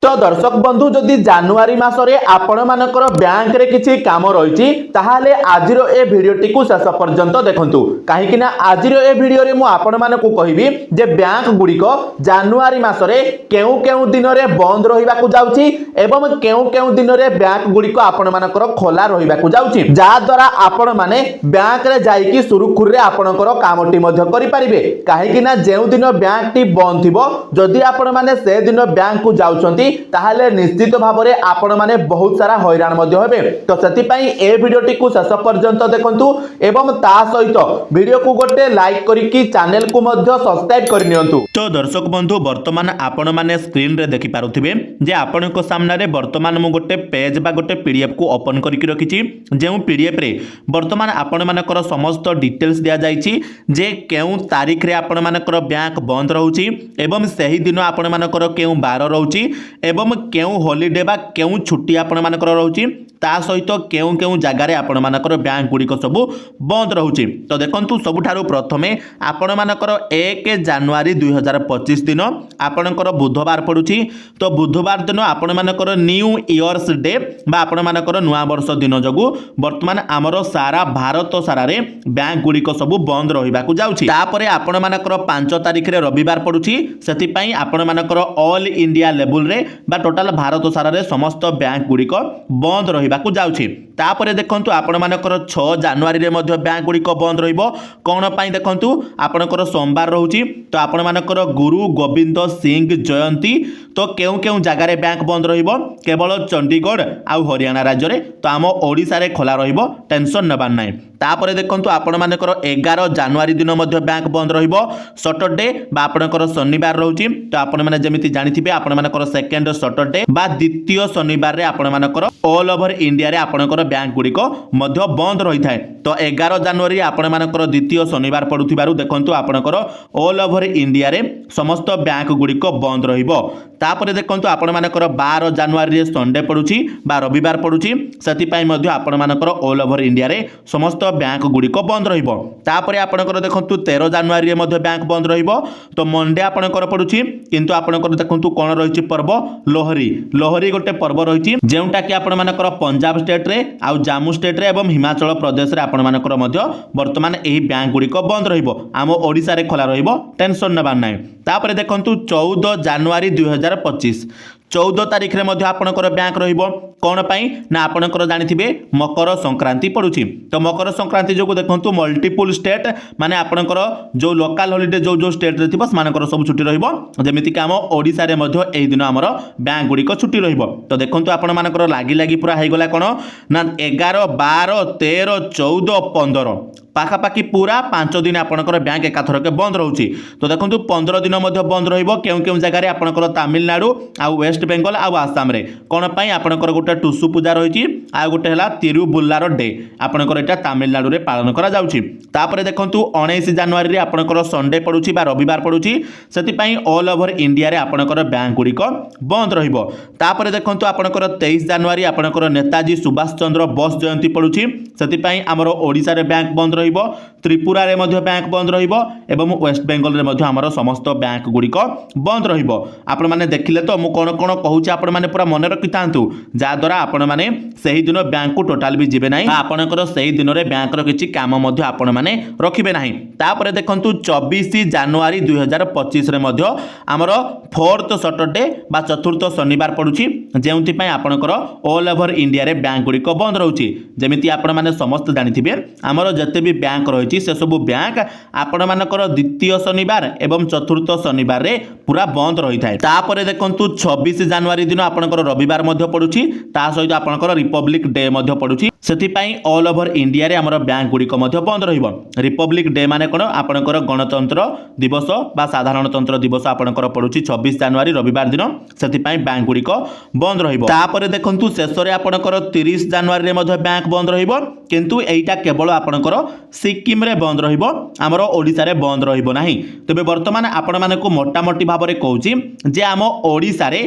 तो दर्शक बंधु जदि जानुआरी मासरे आपण मानकर बैंक रे किछि काम रहिछि ताहाले आजिरो ए भिडियोटी को शेष पर्यंत देखंतु काहेकि ना आजिरो ए भिडियो रे मु आपण मानकु कहिबी जे बैंक गुडीको जानुआरी मासरे केउ केउ दिन रे बंद रहिबा को जाउछि एवं केउ केउ दिन रे बैंक गुडीको आपण मानकर खोला रहिबा को जाउछि जा द्वारा आपण माने बैंक रे जाईकि सुरुखुर रे आपणकर कामटी मध्य करि परिबे काहेकि ना जेउ दिन बैंक टी बंद थिबो जदि आपण माने से दिन बैंक को जाउछंती ताहले निश्चित भाव में आपण माने बहुत सारा हैरान मध्य हेबे। तो सेति पई ए भिडियोटी को शेष पर्यंत देखंतु एवं ता सहित भिडियो को गोटे लाइक करिकि चैनल को मध्य सब्सक्राइब कर नियंतु। तो दर्शक बंधु वर्तमान आपण माने स्क्रीन रे देखि पारुथिबे जे आपण को सामने रे वर्तमान मु गोटे पेज बा गोटे पीडीएफ को ओपन करिकि रखिछि जेउ पीडीएफ रे वर्तमान आपण मानकर समस्त डिटेल्स दिया जाइछि जे केउ तारीख रे आपण मानकर बैंक बंद रहउछि एवं सही दिन आपण मानकर केउ बार रहउछि एवं केउ हॉलिडे बा केउ छुट्टी आपण मानकर रहउछि ता सहित केउ केउ जगार आपण मानकर बैंक गुडी को सब बंद रहउछि। तो देखंतु सबुठारु प्रथमे आपण मानकर 1 जनवरी 2025 दिन आपणकर बुधवार पडुछि। तो बुधवार दिन आपण मानकर न्यू इयर्स डे बा आपण मानकर नुआ वर्ष दिन जगु वर्तमान आमर सारा भारत सारा रे बैंक गुडी को सब बंद रहिबा को जाउछि। तापरे आपण मानकर 5 तारिख रे रविवार पडुछि सेति पई आपण मानकर ऑल इंडिया लेवल रे बा टोटल भारत सारा रे समस्त बैंक गुडी को बंद रहिबा को जाउछि। तापरे देखंतु आपण मानकर 6 जनवरी रे मध्य बैंक गुडी को बंद रहिबो कोन पई देखंतु आपणकर सोमवार रहउछि। तो आपण मानकर गुरु गोविंद सिंह जयंती तो केउ केउ जगार बैंक बंद रहिबो केवल चंडीगढ़ आ हरियाणा राज्य रे तो आम ओडिसा रे खोला रहिबो टेंशन नबार नै। तापरे देखंतु आपण मानकर 11 जनवरी दिन मध्य बैंक बंद रहिबो सैटरडे बा आपणकर शनिवार रहउछि। तो आपण माने जेमिति जानिथिबे आपण मानकर सेकंड सैटरडे बा द्वितीय शनिवार रे आपण मानकर ऑल ओवर इंडिया रे आपणकर बैंक गुडी को मध्य बंद रही थाए। तो 11 जनवरी आपण मानकर द्वितीय शनिवार पडुथिबारु देखंतु आपणकर ऑल ओवर इंडिया रे समस्त बैंक गुडी को बंद रहिबो। तापरे देखंतु आपण मानकर 12 जनवरी रे संडे पडुछि बा रविवार पडुछि सेति पई मध्य आपण मानकर ऑल ओवर इंडिया रे समस्त बैंक गुडी को बंद रहिबो। तापरे आपणकर देखंतु 13 जनवरी रे मध्य बैंक बंद रहिबो। तो मंडे आपणकर पडुछि किंतु आपणकर देखंतु कोन रहिछि पर्व लोहरी लोहरी गोटे पर्व रहिछि जेउटा कि आपण मानकर पंजाब स्टेट रे आ जम्मू स्टेट रे एवं हिमाचल प्रदेश रे आपण मानकर मध्य वर्तमान एही बैंक गुडी को बंद रहिबो आम ओडिसा रे खोला रहिबो टेंशन नबार नै। तापरे देखंतु 14 जनवरी 2025 14 तारिख रे मध्य आपणकर बैंक रहिबो कोन पई ना आपणकर जानिथिबे मकर संक्रांति पडुछि। तो मकर संक्रांति जोगु देखंतु मल्टीपल स्टेट माने आपणकर जो लोकल हॉलिडे जो जो स्टेट रे थिबो मानकर सब छुट्टी रहिबो जेमिति कि हम ओडिसा रे मध्य एही दिन हमर बैंक गुडी को छुट्टी रहिबो। तो देखंतु आपण मानकर लागी लागी पूरा हे गला कोन ना 11 12 13 14 15 पाखापाखि पूरा 5 दिन आपणकर बैंक एकाथर के बंद रहउछि। तो देखंतु 15 दिन मध्य बंद रहिबो केउ केउ जगह रे आपणकर तमिलनाडु आ वेस्ट बेंगल आ आसाम रे कोन पई आपणकर गोटे टुसु पूजा रहिछि आ गोटे हला तिरुबुल्लार डे आपणकर एटा तमिलनाडु रे पालन करा जाउछि। तापरे देखंतु 19 जनवरी रे आपणकर संडे पडुछि बा रविवार पडुछि सेति पई ऑल ओवर इंडिया रे आपणकर बैंक गुडी को बंद रहिबो। तापरे देखंतु आपणकर 23 जनवरी आपणकर नेताजी सुभाष चंद्र बोस जयंती पडुछि सेति पई हमर ओडिसा रे बैंक बंद रहिबो त्रिपुरा रे मध्य बैंक बंद रहिबो एवं वेस्ट बेंगल रे मध्य हमर समस्त बैंक गुडी को बंद रहिबो। आपण माने देखिले तो मु कोन कोन कहूछि आपण माने पूरा मन रखि थांतु जा द्वारा आपण माने सही दिन बैंक को टोटल भी जिबे नाही आपणकर सही दिन रे बैंक रो किछि काम मध्य आपण माने रखिबे नाही। तापरे देखंतु 24 जनवरी 2025 रे मध्य हमर फोर्थ सैटरडे बा चतुर्थ शनिवार पडुछि जेउति पई आपणकर ऑल ओवर इंडिया रे बैंक गुडी को बंद रहउछि। जेमिति आपण माने समस्त जानिथिबे हमर जते भी बैंक रहिछि से सब बैंक आपण मानकर द्वितीय शनिवार एवं चतुर्थ शनिवार रे पूरा बंद रही थाए। तापरे देखंतु 26 जनवरी दिन आपणकर रविवार मध्य पडुछि ता सहित आपणकर रिपब्लिक डे मध्य पडुछि सेति पई ऑल ओवर इंडिया रे हमर बैंक गुडी को मध्य बंद रहिबो। रिपब्लिक डे माने कोन आपणकर गणतंत्र दिवस बा साधारणतंत्र दिवस आपणकर पडुछि 26 जनवरी रविवार दिन सेति पई बैंक गुडी को बंद रहिबो। तापरे देखंतु शेषरे आपणकर 30 जनवरी रे मध्य बैंक बंद रहिबो किंतु एइटा केवल आपणकर सिक्किम रे बंद रहिबो हमर ओडिसा रे बंद रहिबो नाही। तबे वर्तमान आपण माने को मोटा मोटी भाबरे कहूची जे आम ओडिसा रे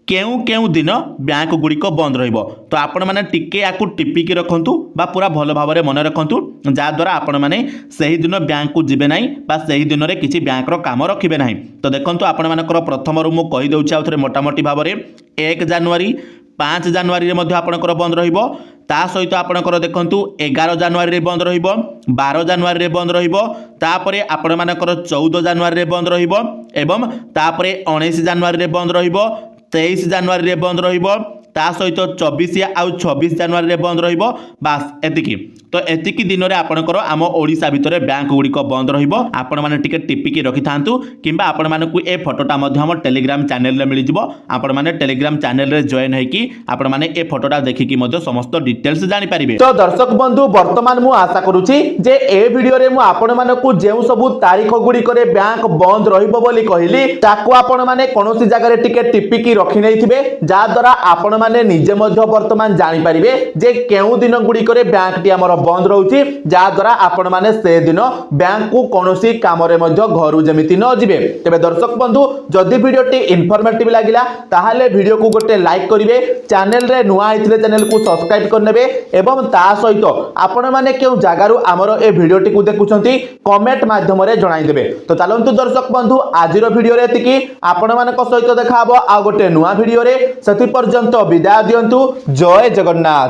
केउ केउ दिन बैंक गुड़िक बंद रहिबो। तो आपण माने टिके याकू टिपिकी रखंतु बा पूरा भल भाव में मन रखंतु जहाँद्वारा आपण माने सही दिन बैंक को जीवे नहीं बा सही दिन में किसी बैंक रो काम रखिबे नहीं। तो देखंतु आपण मानकर प्रथम रु मु कहि दउछि आउ थरे मोटामोटी भाव में 1 जनवरी 5 जनवरी रे मध्य आपणकर बंद रहिबो। ता सहित आपणकर देखंतु 11 जनवरी रे बंद रहिबो, 12 जनवरी रे बंद रहिबो, तापरे आपण मानकर 14 जनवरी रे बंद रहिबो एवं तापरे 19 जनवरी रे बंद रहिबो, 23 जनवरी रे बंद रहिबो, ता सहित 24 आउ 26 जनवरी रे बंद रहिबो। बास एतिकी। तो एतिकी दिन में आपणकर आम ओडिशा भितर बैंक गुड़िक बंद रहिबो। आपण माने टिके टिपिकी रखि थांतु किंबा आपण मानकु ए फोटोटा मध्य हम टेलीग्राम चैनल रे मिल जिवो। आपण माने टेलीग्राम चैनल रे जॉइन हेकी आपण माने ए फोटोटा देखिकी मध्य समस्त डिटेल्स जानि परिबे। तो दर्शक बंधु वर्तमान मु आशा करूची जे ए वीडियो रे मु आपण मानकु जेउ सब तारीख गुड़िक रे बैंक बंद रहिबो बोली कहिली ताकू आपण माने कोनोसी जगह रे टिके टिपिकी रखि नै थिबे जा द्वारा आपण माने निजे मध्य वर्तमान जानि परिबे जे केउ दिन गुड़िक रे बैंक टी हमर बंद रहउची जहाँद्वारा आपण माने से दिन बैंक को कौनसी काम रे मध्य घरु जमिति न जिवे। तेबे दर्शक बंधु जदि वीडियोटी इनफॉर्मेटिव लागिला ताहाले वीडियो को गोटे लाइक करिवे, चैनल रे नुआ आइथिले चैनल को सब्सक्राइब करनेबे एवं ता सहित आपण माने केउ जागारु हमरो ए वीडियोटी को देखुछंती कमेंट माध्यम रे जणाई देबे। तो चलंतु दर्शक बंधु आजिरो वीडियो रे एतिकी आपण मानक सहित देखा हबो आ गोटे नुआ वीडियो रे। सति पर्यंत विदाय दियंतु। जय जगन्नाथ।